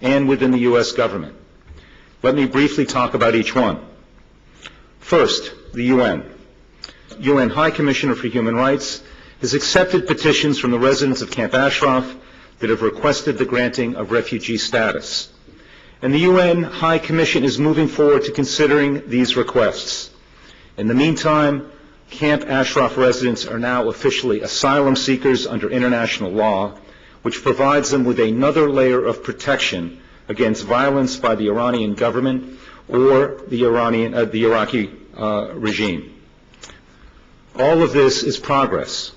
and within the U.S. government. Let me briefly talk about each one. First, the UN. UN High Commissioner for Human Rights has accepted petitions from the residents of Camp Ashraf that have requested the granting of refugee status. And the UN High Commission is moving forward to considering these requests. In the meantime, Camp Ashraf residents are now officially asylum seekers under international law, which provides them with another layer of protection against violence by the Iranian government or the Iraqi regime. All of this is progress.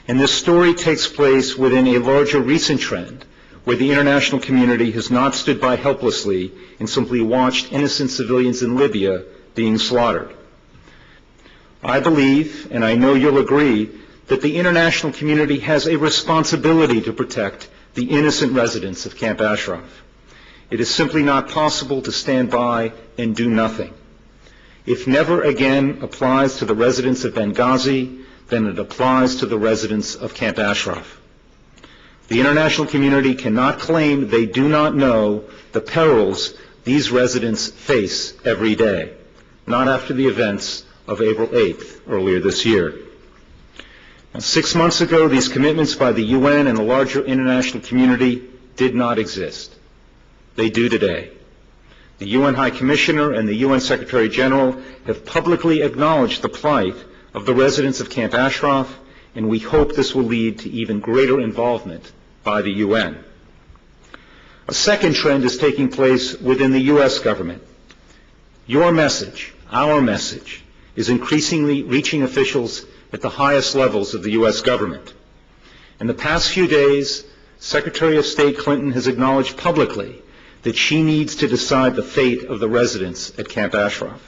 And this story takes place within a larger recent trend where the international community has not stood by helplessly and simply watched innocent civilians in Libya being slaughtered. I believe, and I know you'll agree, that the international community has a responsibility to protect the innocent residents of Camp Ashraf. It is simply not possible to stand by and do nothing. If never again applies to the residents of Benghazi, then it applies to the residents of Camp Ashraf. The international community cannot claim they do not know the perils these residents face every day, not after the events of April 8th earlier this year. Now, 6 months ago, these commitments by the UN and the larger international community did not exist. They do today. The UN High Commissioner and the UN Secretary General have publicly acknowledged the plight of the residents of Camp Ashraf, and we hope this will lead to even greater involvement by the UN. A second trend is taking place within the U.S. government. Your message, our message, is increasingly reaching officials at the highest levels of the U.S. government. In the past few days, Secretary of State Clinton has acknowledged publicly that she needs to decide the fate of the residents at Camp Ashraf.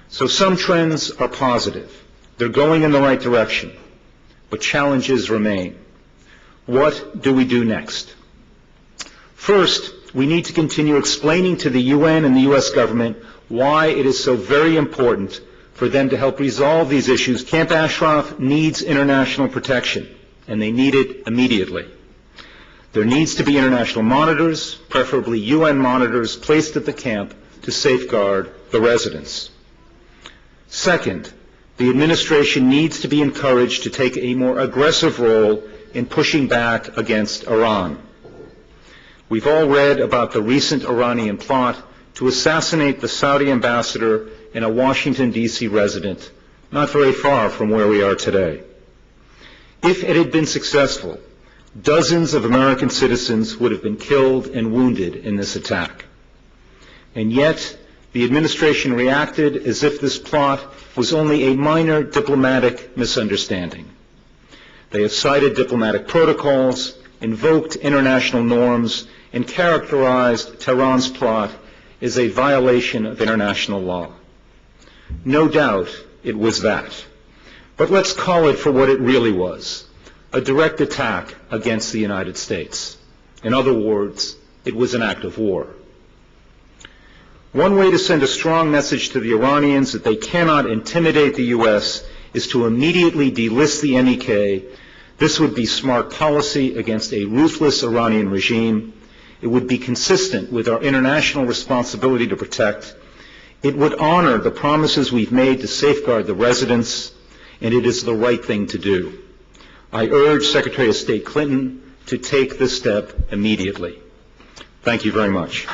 So some trends are positive. They're going in the right direction, but challenges remain. What do we do next? First, we need to continue explaining to the UN and the U.S. government why it is so very important for them to help resolve these issues. Camp Ashraf needs international protection, and they need it immediately. There needs to be international monitors, preferably UN monitors, placed at the camp to safeguard the residents. Second, the administration needs to be encouraged to take a more aggressive role in pushing back against Iran. We've all read about the recent Iranian plot to assassinate the Saudi ambassador and a Washington, D.C. resident, not very far from where we are today. If it had been successful, dozens of American citizens would have been killed and wounded in this attack. And yet, the administration reacted as if this plot was only a minor diplomatic misunderstanding. They have cited diplomatic protocols, invoked international norms, and characterized Tehran's plot as a violation of international law. No doubt it was that. But let's call it for what it really was, a direct attack against the United States. In other words, it was an act of war. One way to send a strong message to the Iranians that they cannot intimidate the U.S. is to immediately delist the NEK. This would be smart policy against a ruthless Iranian regime. It would be consistent with our international responsibility to protect. It would honor the promises we've made to safeguard the residents, and it is the right thing to do. I urge Secretary of State Clinton to take this step immediately. Thank you very much.